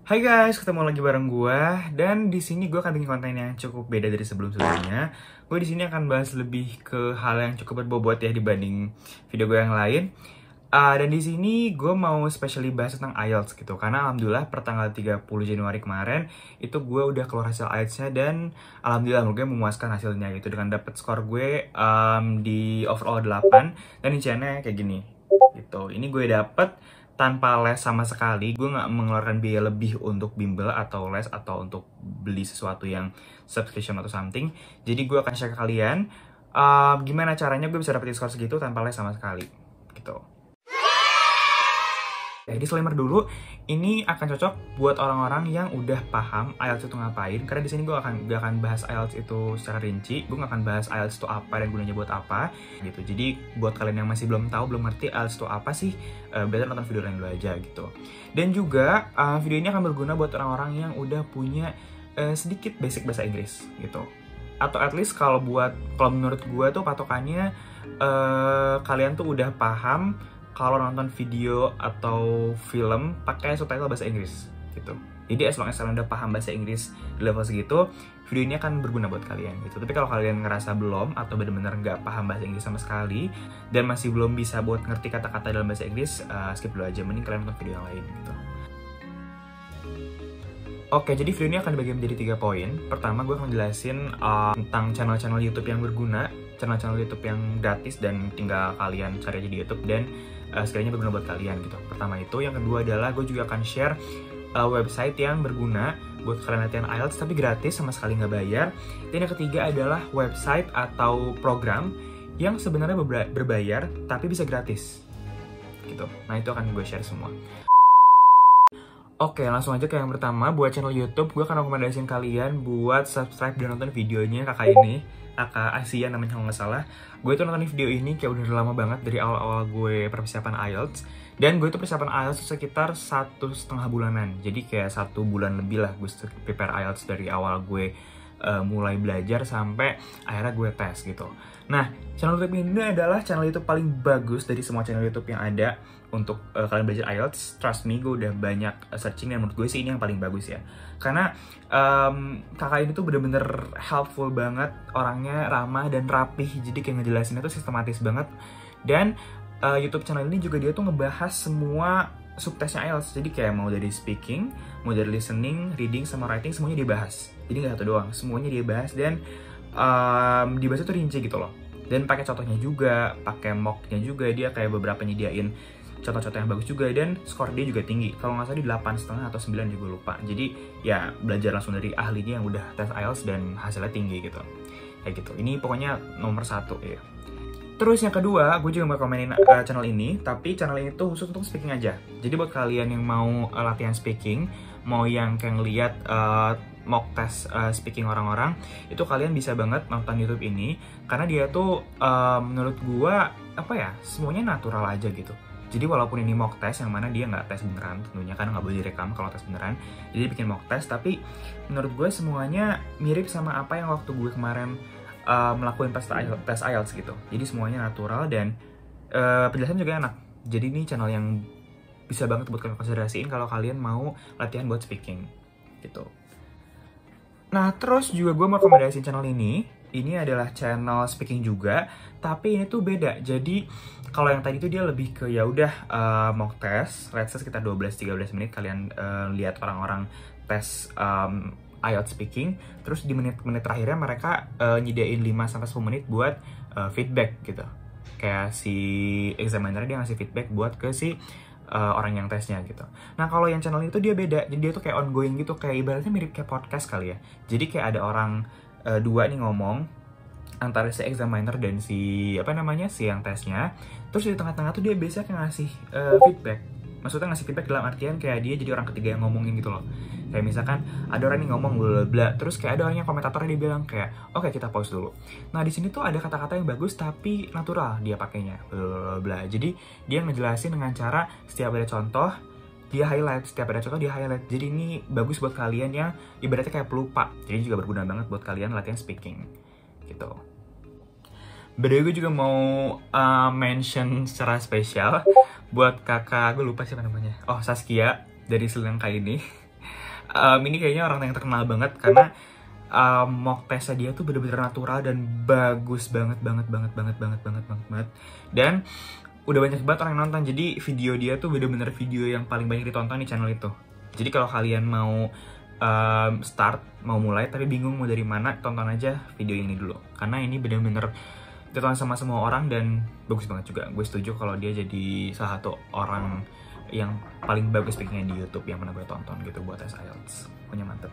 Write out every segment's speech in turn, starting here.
Hai guys, ketemu lagi bareng gue dan di sini gue akan bikin konten yang cukup beda dari sebelum-sebelumnya. Gue di sini akan bahas lebih ke hal yang cukup berbobot ya dibanding video gue yang lain. Dan di sini gue mau specially bahas tentang IELTS gitu karena alhamdulillah per tanggal 30 Januari kemarin itu gue udah keluar hasil IELTS-nya dan alhamdulillah menurut gue memuaskan hasilnya gitu dengan dapet skor gue di overall 8 dan rinciannya kayak gini gitu. Ini gue dapet tanpa les sama sekali. Gue nggak mengeluarkan biaya lebih untuk bimbel atau les atau untuk beli sesuatu yang subscription atau something. Jadi gue akan share ke kalian gimana caranya gue bisa dapetin skor segitu tanpa les sama sekali gitu. Disclaimer dulu, ini akan cocok buat orang-orang yang udah paham IELTS itu ngapain. Karena di sini gue gak akan bahas IELTS itu secara rinci. Gue gak akan bahas IELTS itu apa dan gunanya buat apa gitu. Jadi buat kalian yang masih belum tahu, belum ngerti IELTS itu apa sih, better nonton video lain dulu aja gitu. Dan juga video ini akan berguna buat orang-orang yang udah punya sedikit basic bahasa Inggris gitu. Atau at least kalau menurut gue tuh patokannya kalian tuh udah paham kalau nonton video atau film pakai subtitle bahasa Inggris gitu. Jadi as long as kalian udah paham bahasa Inggris di level segitu, video ini akan berguna buat kalian gitu. Tapi kalau kalian ngerasa belum atau benar-benar nggak paham bahasa Inggris sama sekali dan masih belum bisa buat ngerti kata-kata dalam bahasa Inggris, skip dulu aja, mending kalian nonton video yang lain gitu. Oke, jadi video ini akan dibagi menjadi 3 poin. Pertama, gue akan jelasin tentang channel-channel YouTube yang berguna, channel-channel YouTube yang gratis dan tinggal kalian cari aja di YouTube dan sekiranya berguna buat kalian gitu. Pertama itu, yang kedua adalah gue juga akan share website yang berguna buat kalian latihan IELTS tapi gratis sama sekali nggak bayar. Dan yang ketiga adalah website atau program yang sebenarnya berbayar tapi bisa gratis gitu. Nah itu akan gue share semua. Oke, langsung aja ke yang pertama. Buat channel YouTube, gue akan rekomendasiin kalian buat subscribe dan nonton videonya kakak ini, kakak Asia namanya kalau nggak salah. Gue tuh nonton video ini kayak udah lama banget dari awal-awal gue persiapan IELTS. Dan gue tuh persiapan IELTS sekitar 1,5 bulanan. Jadi kayak 1 bulan lebih lah gue prepare IELTS dari awal gue mulai belajar sampai akhirnya gue tes gitu. Nah, channel YouTube ini adalah channel YouTube paling bagus dari semua channel YouTube yang ada untuk kalian belajar IELTS. Trust me, gue udah banyak searching dan menurut gue sih ini yang paling bagus ya. Karena kakak ini tuh bener-bener helpful banget, orangnya ramah dan rapih, jadi kayak ngejelasinnya tuh sistematis banget. Dan YouTube channel ini juga dia tuh ngebahas semua subtesnya IELTS, jadi kayak mau dari speaking, mau dari listening, reading, sama writing, semuanya dibahas. Jadi nggak satu doang, semuanya dia bahas dan dibahas itu rinci gitu loh. Dan pakai contohnya juga, pakai mocknya juga, dia kayak beberapa nyediain contoh-contoh yang bagus juga dan skor dia juga tinggi. Kalau nggak salah di 8,5 atau 9 juga lupa. Jadi ya belajar langsung dari ahlinya yang udah tes IELTS dan hasilnya tinggi gitu. Kayak gitu. Ini pokoknya nomor 1 ya. Terus yang kedua, gue juga mau komenin channel ini, tapi channel ini tuh khusus untuk speaking aja. Jadi buat kalian yang mau latihan speaking, mau yang kayak ngeliat mock test speaking orang-orang, itu kalian bisa banget nonton YouTube ini karena dia tuh menurut gua semuanya natural aja gitu. Jadi walaupun ini mock test yang mana dia nggak tes beneran tentunya, kan nggak boleh direkam kalau tes beneran, jadi bikin mock test, tapi menurut gue semuanya mirip sama apa yang waktu gue kemarin melakukan tes IELTS gitu. Jadi semuanya natural dan penjelasan juga enak. Jadi ini channel yang bisa banget buat kalian konsiderasiin kalau kalian mau latihan buat speaking gitu. Nah, terus juga gue mau rekomendasiin channel ini. Ini adalah channel speaking juga, tapi ini tuh beda. Jadi kalau yang tadi tuh dia lebih ke ya udah mock test, let's say sekitar 12-13 menit kalian lihat orang-orang tes IELTS speaking, terus di menit-menit terakhirnya mereka nyediain 5-10 menit buat feedback gitu. Kayak si examiner dia ngasih feedback buat ke si orang yang tesnya gitu. Nah kalau yang channel itu dia beda, jadi dia tuh kayak ongoing gitu, kayak ibaratnya mirip kayak podcast kali ya. Jadi kayak ada orang dua nih ngomong antara si examiner dan si si yang tesnya. Terus di tengah-tengah tuh dia biasa kayak ngasih feedback. Maksudnya ngasih feedback dalam artian kayak dia jadi orang ketiga yang ngomongin gitu loh. Kayak misalkan ada orang yang ngomong bla bla, terus kayak ada orang yang komentatornya dia bilang kayak oke, kita pause dulu. Nah di sini tuh ada kata-kata yang bagus tapi natural dia pakainya bla bla. Jadi dia ngejelasin dengan cara setiap ada contoh dia highlight, setiap ada contoh dia highlight. Jadi ini bagus buat kalian yang ibaratnya kayak pelupa. Jadi juga berguna banget buat kalian latihan speaking gitu. By gue juga mau mention secara spesial buat kakak, gue lupa siapa namanya. Oh, Saskia dari Sri Lanka ini. Ini kayaknya orang yang terkenal banget karena mock testnya dia tuh bener-bener natural dan bagus banget. Dan udah banyak banget orang yang nonton, jadi video dia tuh bener-bener video yang paling banyak ditonton di channel itu. Jadi kalau kalian mau mau mulai tapi bingung mau dari mana, tonton aja video ini dulu karena ini bener-bener ditonton sama semua orang dan bagus banget juga. Gue setuju kalau dia jadi salah satu orang yang paling bagus speakingnya di YouTube yang pernah gue tonton gitu buat tes IELTS. Pokoknya mantep.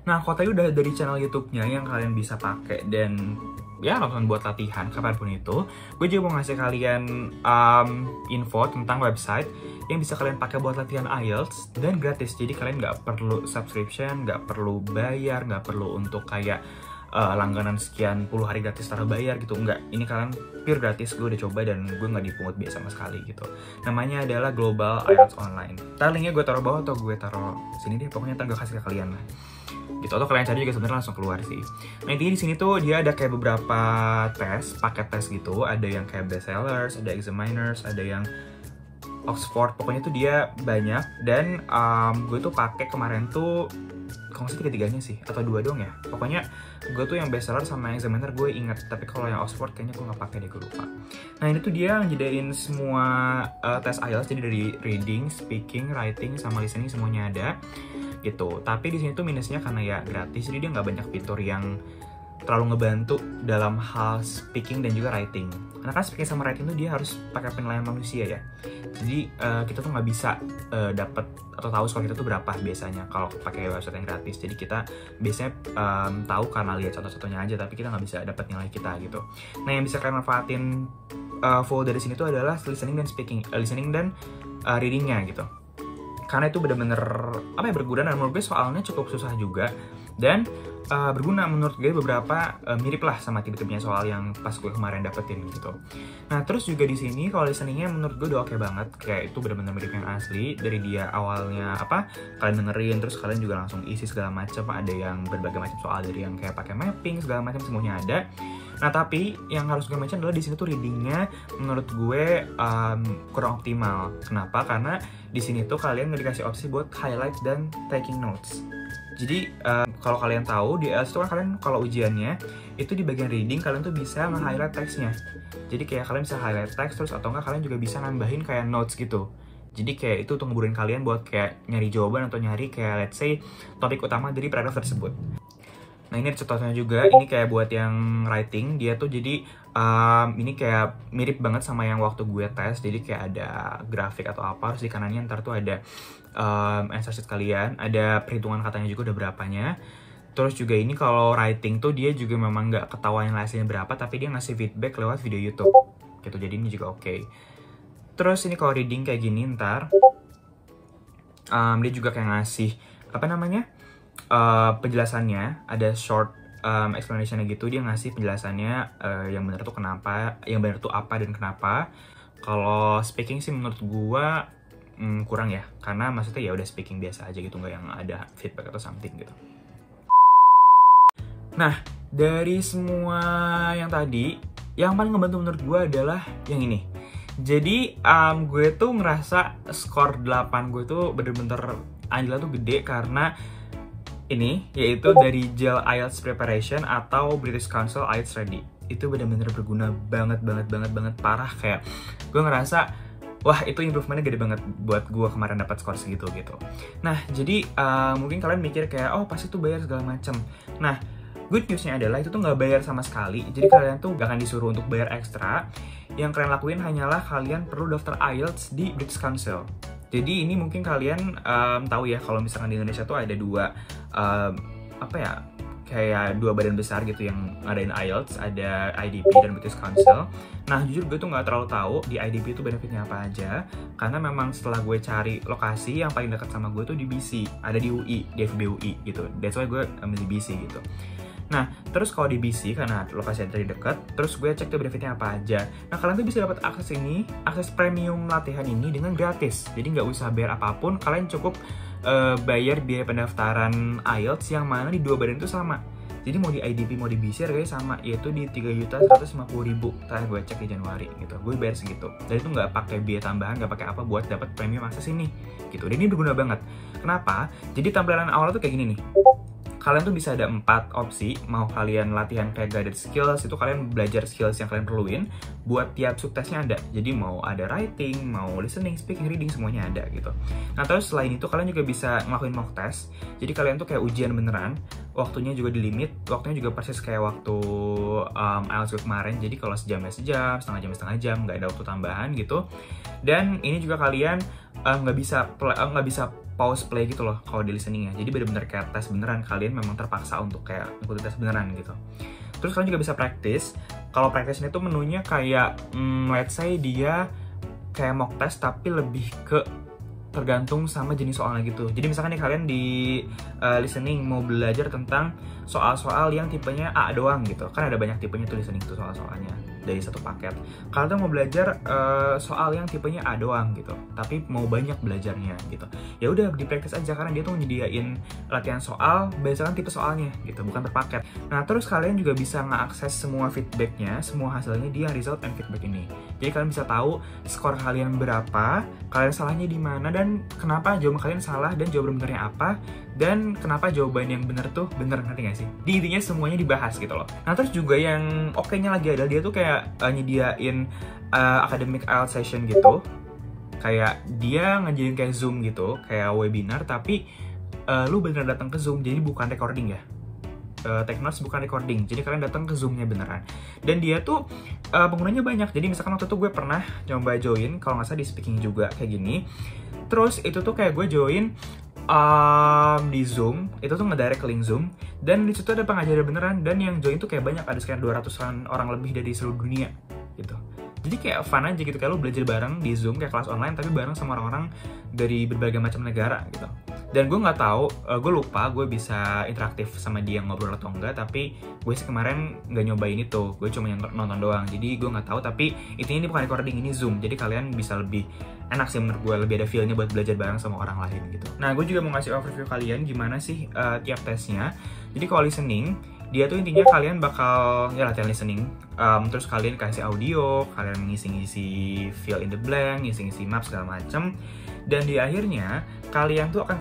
Nah, kalau tadi udah dari channel YouTube-nya yang kalian bisa pakai dan ya nonton buat latihan kapanpun itu, gue juga mau ngasih kalian info tentang website yang bisa kalian pakai buat latihan IELTS dan gratis. Jadi kalian nggak perlu subscription, nggak perlu bayar, nggak perlu untuk kayak langganan sekian puluh hari gratis taruh bayar gitu. Enggak, ini kalian pure gratis. Gue udah coba dan gue nggak dipungut biaya sama sekali gitu. Namanya adalah Global IELTS Online. Ntar linknya gue taruh bawah atau gue taruh sini deh, pokoknya ntar gue kasih ke kalian lah gitu. Atau kalian cari juga sebenarnya langsung keluar sih. Nah, intinya di sini tuh dia ada kayak beberapa tes, paket tes gitu. Ada yang kayak bestsellers, ada examiners, ada yang Oxford. Pokoknya tuh dia banyak. Dan gue tuh pakai kemarin tuh kalau nggak salah tiga-tiganya sih, atau dua dong ya. Pokoknya gue tuh yang bestseller sama examiner gue inget, tapi kalau yang Oxford kayaknya gue nggak pakai deh, gue lupa. Nah, ini tuh dia nyediain semua tes IELTS, jadi dari reading, speaking, writing, sama listening semuanya ada gitu. Tapi di sini tuh minusnya karena ya gratis, jadi dia nggak banyak fitur yang terlalu ngebantu dalam hal speaking dan juga writing. Karena kan speaking sama writing tuh dia harus pakai penilaian manusia ya. Jadi kita tuh nggak bisa dapat atau tahu skor kita tuh berapa biasanya kalau pakai website yang gratis. Jadi kita biasanya tahu karena lihat contoh-contohnya aja, tapi kita nggak bisa dapat nilai kita gitu. Nah, yang bisa kalian manfaatin full dari sini tuh adalah listening dan speaking, listening dan readingnya gitu. Karena itu bener-bener apa ya, berguna, dan menurut gue soalnya cukup susah juga dan berguna menurut gue. Beberapa mirip lah sama tipe-tipenya soal yang pas gue kemarin dapetin gitu. Nah, terus juga di sini kalau listeningnya menurut gue udah oke banget, kayak itu bener-bener mirip yang asli. Dari dia awalnya apa kalian dengerin, terus kalian juga langsung isi segala macam. Ada yang berbagai macam soal, dari yang kayak pakai mapping segala macam, semuanya ada. Nah, tapi yang harus gue mention adalah di sini tuh readingnya menurut gue kurang optimal. Kenapa? Karena di sini tuh kalian nggak dikasih opsi buat highlight dan taking notes. Jadi kalau kalian tahu di IELTS itu kan kalian kalau ujiannya itu di bagian reading kalian tuh bisa nge-highlight teksnya. Jadi kayak kalian bisa highlight teks, terus atau enggak kalian juga bisa nambahin kayak notes gitu. Jadi kayak itu untuk ngeburin kalian buat kayak nyari jawaban atau nyari kayak let's say topik utama dari paragraf tersebut. Nah, ini contohnya juga, ini kayak buat yang writing, dia tuh jadi ini kayak mirip banget sama yang waktu gue tes. Jadi kayak ada grafik atau apa, terus di kanannya ntar tuh ada answer sheet kalian, ada perhitungan katanya juga udah berapanya. Terus juga ini kalau writing tuh dia juga memang nggak ketahuan nilainya berapa, tapi dia ngasih feedback lewat video YouTube gitu, jadi ini juga oke. Terus ini kalau reading kayak gini ntar dia juga kayak ngasih apa namanya penjelasannya, ada short explanation-nya gitu. Dia ngasih penjelasannya yang benar tuh kenapa, yang benar tuh apa dan kenapa. Kalau speaking sih menurut gua kurang ya, karena maksudnya ya udah speaking biasa aja gitu, nggak yang ada feedback atau something gitu. Nah, dari semua yang tadi, yang paling ngebantu menurut gua adalah yang ini. Jadi gue tuh ngerasa skor 8 gue tuh bener-bener anjlnya tuh gede karena ini, yaitu dari JEL IELTS Preparation atau British Council IELTS Ready. Itu bener-bener berguna banget parah. Kayak gue ngerasa wah, itu improvementnya gede banget buat gue kemarin dapat skor segitu gitu. Nah, jadi mungkin kalian mikir kayak oh pasti tuh bayar segala macem. Nah, good newsnya adalah itu tuh nggak bayar sama sekali. Jadi kalian tuh gak akan disuruh untuk bayar ekstra. Yang kalian lakuin hanyalah kalian perlu daftar IELTS di British Council. Jadi ini mungkin kalian tahu ya, kalau misalkan di Indonesia tuh ada dua apa ya, kayak dua badan besar gitu yang ngadain IELTS, ada IDP dan British Council. Nah, jujur gue tuh nggak terlalu tahu di IDP itu benefitnya apa aja, karena memang setelah gue cari lokasi yang paling dekat sama gue tuh di BC, ada di UI, di FBUI gitu. That's why gue ambil di BC gitu. Nah, terus kalau di BC, karena lokasi yang tadi dekat, terus gue cek tuh benefitnya apa aja. Nah, kalian tuh bisa dapat akses ini, akses premium latihan ini dengan gratis. Jadi nggak usah bayar apapun, kalian cukup bayar biaya pendaftaran IELTS yang mana di dua badan itu sama. Jadi mau di IDP mau di BC harganya sama, yaitu di 3.150.000 terakhir gue cek di Januari gitu. Gue bayar segitu. Dan itu nggak pakai biaya tambahan, nggak pakai apa buat dapat premium akses ini gitu. Dan ini berguna banget. Kenapa? Jadi tampilan awal tuh kayak gini nih. Kalian tuh bisa ada 4 opsi, mau kalian latihan kayak guided skills, itu kalian belajar skills yang kalian perluin, buat tiap subtesnya ada. Jadi mau ada writing, mau listening, speaking, reading, semuanya ada gitu. Nah terus selain itu kalian juga bisa ngelakuin mock test, jadi kalian tuh kayak ujian beneran, waktunya juga di limit, waktunya juga persis kayak waktu IELTS kemarin, jadi kalau sejam ya sejam, setengah jam, nggak ada waktu tambahan gitu. Dan ini juga kalian nggak bisa pause play gitu loh kalau di listening ya. Jadi bener-bener kayak tes beneran, kalian memang terpaksa untuk kayak ikuti tes beneran gitu. Terus kalian juga bisa practice. Kalau practice ini tuh menunya kayak let's say dia kayak mock test tapi lebih ke tergantung sama jenis soalnya gitu. Jadi misalkan nih kalian di listening mau belajar tentang soal-soal yang tipenya A doang gitu. Kan ada banyak tipenya tuh listening tuh soal-soalnya dari satu paket. Kalian tuh mau belajar soal yang tipenya A doang gitu, tapi mau banyak belajarnya gitu. Ya udah di practice aja karena dia tuh nyediain latihan soal berdasarkan tipe soalnya gitu, bukan per paket. Nah terus kalian juga bisa ngeakses semua feedbacknya, semua hasilnya di result and feedback ini. Jadi kalian bisa tahu skor kalian berapa, kalian salahnya di mana, dan kenapa jawaban kalian salah dan jawaban benernya apa, dan kenapa jawaban yang bener tuh bener, ngerti gak sih? Di intinya semuanya dibahas gitu loh. Nah terus juga yang oke-nya lagi adalah dia tuh kayak nyediain academic IELTS session gitu. Kayak dia ngejadiin kayak Zoom gitu, kayak webinar, tapi lu beneran datang ke Zoom, jadi bukan recording ya. Take notes bukan recording, jadi kalian datang ke Zoom-nya beneran. Dan dia tuh penggunanya banyak, jadi misalkan waktu itu gue pernah coba join, kalau nggak salah di speaking juga kayak gini. Terus itu tuh kayak gue join di Zoom, itu tuh ngedirect ke link Zoom, dan di situ ada pengajar beneran, dan yang join tuh kayak banyak, ada sekitar 200-an orang lebih dari seluruh dunia gitu. Jadi kayak fun aja gitu, kayak lu belajar bareng di Zoom kayak kelas online tapi bareng sama orang-orang dari berbagai macam negara gitu. Dan gue nggak tahu, gue lupa gue bisa interaktif sama dia ngobrol atau enggak, tapi gue sih kemarin nggak nyobain itu, gue cuma nonton doang, jadi gue nggak tahu. Tapi intinya ini bukan recording, ini Zoom, jadi kalian bisa lebih enak sih menurut gue, lebih ada feel-nya buat belajar bareng sama orang lain gitu. Nah gue juga mau ngasih overview kalian gimana sih tiap tesnya. Jadi kalau listening, dia tuh intinya kalian bakal ya latihan listening, terus kalian kasih audio, kalian ngisi-ngisi fill in the blank, ngisi-ngisi map segala macem, dan di akhirnya kalian tuh akan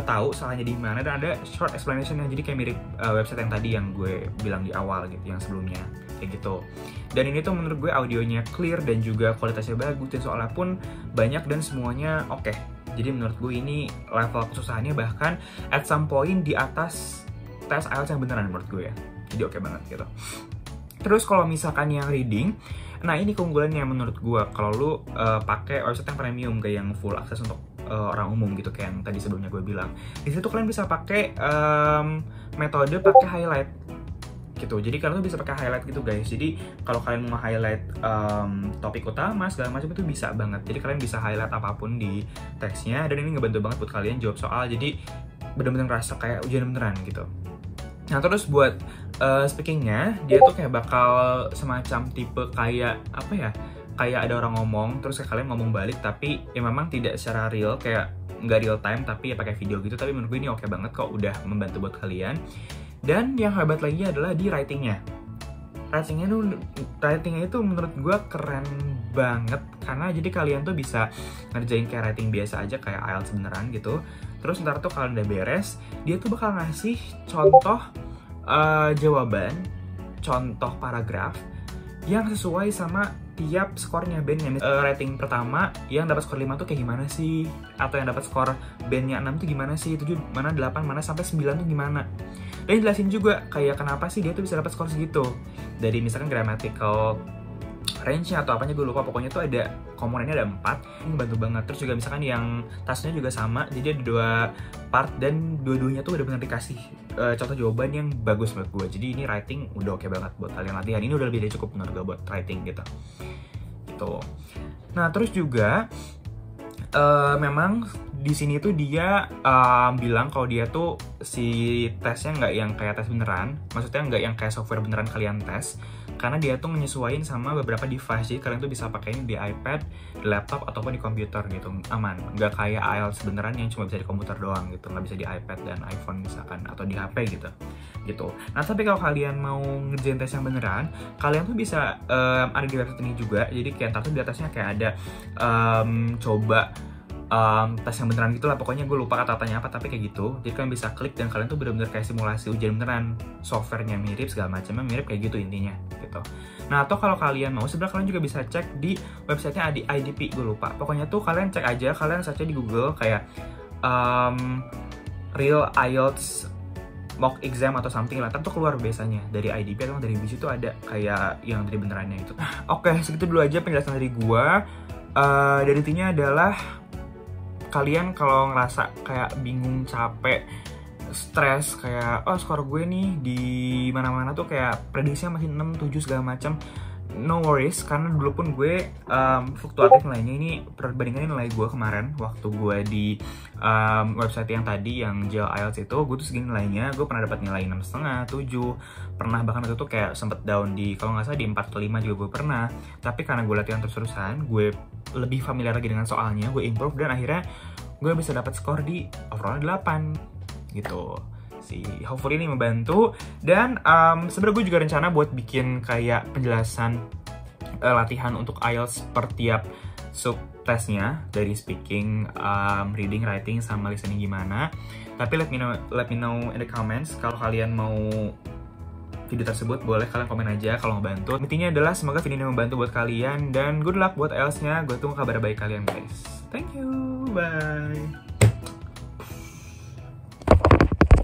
tahu salahnya di mana, dan ada short explanation yang jadi kayak mirip website yang tadi yang gue bilang di awal gitu, yang sebelumnya kayak gitu. Dan ini tuh menurut gue audionya clear dan juga kualitasnya bagus, dan soalnya pun banyak dan semuanya oke. Jadi menurut gue ini level kesusahannya bahkan at some point di atas tes IELTS yang beneran menurut gue ya. Jadi oke banget gitu. Terus kalau misalkan yang reading, nah ini keunggulannya menurut gue kalau lu pakai website yang premium kayak yang full akses untuk orang umum gitu, kayak yang tadi sebelumnya gue bilang. Di situ kalian bisa pakai metode pakai highlight gitu. Jadi kalian tuh bisa pakai highlight gitu guys. Jadi kalau kalian mau highlight topik utama segala macam itu bisa banget. Jadi kalian bisa highlight apapun di teksnya, dan ini ngebantu banget buat kalian jawab soal. Jadi bener-bener ngerasa kayak ujian beneran gitu. Nah terus buat speakingnya, dia tuh kayak bakal semacam tipe kayak apa ya, kayak ada orang ngomong terus kayak kalian ngomong balik, tapi ya memang tidak secara real, kayak nggak real time tapi ya pakai video gitu. Tapi menurut gue ini oke banget kok, udah membantu buat kalian. Dan yang hebat lagi adalah di writingnya. Writingnya itu menurut gue keren banget, karena jadi kalian tuh bisa ngerjain kayak writing biasa aja kayak IELTS beneran gitu. Terus ntar tuh kalau udah beres, dia tuh bakal ngasih contoh jawaban, contoh paragraf yang sesuai sama tiap skornya bandnya. Rating pertama yang dapat skor 5 tuh kayak gimana sih, atau yang dapat skor bandnya 6 tuh gimana sih, 7 mana, 8 mana, sampai 9 tuh gimana. Dan jelasin juga kayak kenapa sih dia tuh bisa dapat skor segitu, dari misalkan grammatical range-nya atau apanya gue lupa, pokoknya tuh ada komponennya ada 4, ini bantu banget. Terus juga misalkan yang tasnya juga sama, jadi ada 2 part dan dua-duanya tuh udah bener dikasih contoh jawaban yang bagus menurut gue. Jadi ini writing udah oke banget buat kalian latihan, ini udah lebih dari cukup menurut gue buat writing gitu. Nah terus juga memang di sini tuh dia bilang kalau dia tuh si tesnya nggak yang kayak tes beneran, maksudnya nggak yang kayak software beneran kalian tes. karena dia tuh menyesuaikan sama beberapa device. Jadi kalian tuh bisa pakai ini di iPad, di laptop, ataupun di komputer gitu, aman. Nggak kayak IELTS beneran yang cuma bisa di komputer doang gitu, nggak bisa di iPad dan iPhone misalkan, atau di HP gitu. Nah, tapi kalau kalian mau ngerjain tes yang beneran, kalian tuh bisa ada di website ini juga. Jadi kayak ntar tuh di atasnya kayak ada coba tes yang beneran gitu lah, pokoknya gue lupa kata-katanya apa, tapi kayak gitu. Jadi kalian bisa klik dan kalian tuh bener-bener kayak simulasi ujian beneran, softwarenya mirip, segala macamnya mirip, kayak gitu intinya gitu. Nah, atau kalau kalian mau, sebenarnya kalian juga bisa cek di websitenya di IDP, gue lupa. Pokoknya tuh kalian cek aja, kalian search di Google kayak Real IELTS mock exam atau something lah, tuh keluar biasanya dari IDP atau dari BC itu ada kayak yang dari benerannya itu. Oke, segitu dulu aja penjelasan dari gua. Dan intinya adalah kalian kalau ngerasa kayak bingung, capek, stres, kayak oh skor gue nih di mana-mana tuh kayak prediksinya masih 6, 7 segala macam, no worries, karena dulu pun gue fluktuatif nilainya. Ini perbandingan nilai gue kemarin waktu gue di website yang tadi yang JEL IELTS itu, gue tuh segini nilainya. Gue pernah dapat nilai 6,5, 7, pernah bahkan itu tuh kayak sempet down di, kalau nggak salah di 4 ke 5 juga gue pernah. Tapi karena gue latihan terus-terusan, gue lebih familiar lagi dengan soalnya, gue improve, dan akhirnya gue bisa dapat skor di overall 8 gitu sih. Hopefully ini membantu. Dan sebenarnya gue juga rencana buat bikin kayak penjelasan latihan untuk IELTS per tiap subtesnya, dari speaking, reading, writing, sama listening gimana. Tapi let me know in the comments kalau kalian mau video tersebut. Boleh kalian komen aja kalau ngebantu. Intinya adalah semoga video ini membantu buat kalian, dan good luck buat IELTS-nya. Gue tunggu kabar baik kalian guys. Thank you, bye.